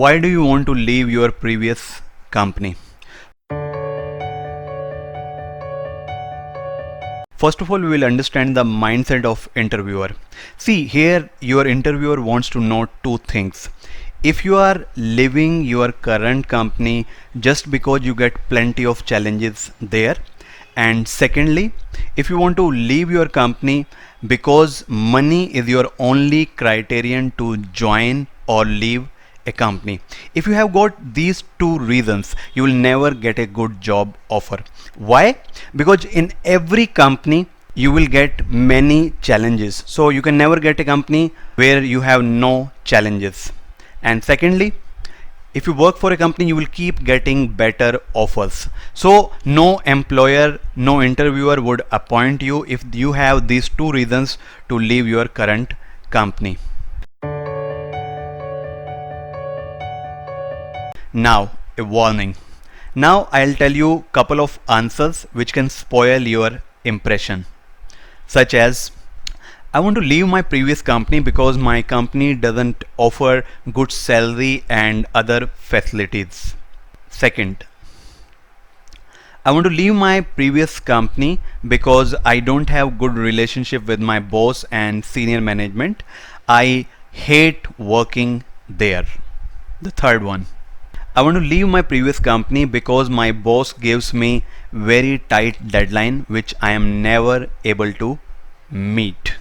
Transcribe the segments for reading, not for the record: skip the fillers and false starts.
Why do you want to leave your previous company? First of all, we will understand the mindset of interviewer. See, here your interviewer wants to know two things. If you are leaving your current company just because you get plenty of challenges there, and secondly, if you want to leave your company because money is your only criterion to join or leave a company. If you have got these two reasons, you will never get a good job offer. Why? Because in every company you will get many challenges, so you can never get a company where you have no challenges. And secondly, if you work for a company, you will keep getting better offers. So no employer, no interviewer would appoint you if you have these two reasons to leave your current company. Now, a warning. Now I'll tell you couple of answers which can spoil your impression, such as, I want to leave my previous company because my company doesn't offer good salary and other facilities. Second, I want to leave my previous company because I don't have good relationship with my boss and senior management. I hate working there. The third one, I want to leave my previous company because my boss gives me very tight deadline which I am never able to meet.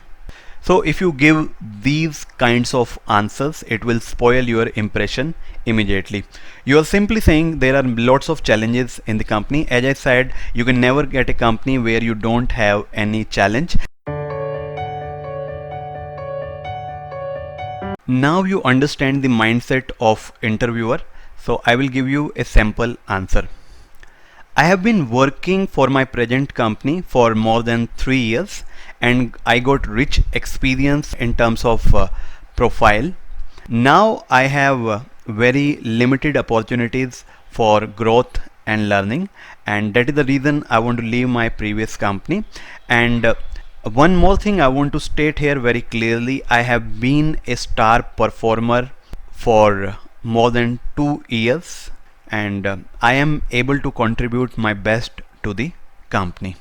So if you give these kinds of answers, it will spoil your impression immediately. You are simply saying there are lots of challenges in the company. As I said, you can never get a company where you don't have any challenge. Now you understand the mindset of interviewer. So I will give you a sample answer. I have been working for my present company for more than 3 years and I got rich experience in terms of profile. Now I have very limited opportunities for growth and learning, and that is the reason I want to leave my previous company. And one more thing I want to state here very clearly, I have been a star performer for more than 2 years and I am able to contribute my best to the company.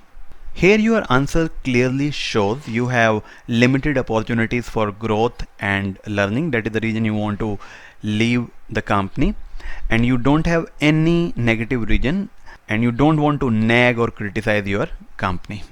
Here your answer clearly shows you have limited opportunities for growth and learning. That is the reason you want to leave the company, and you don't have any negative reason and you don't want to nag or criticize your company.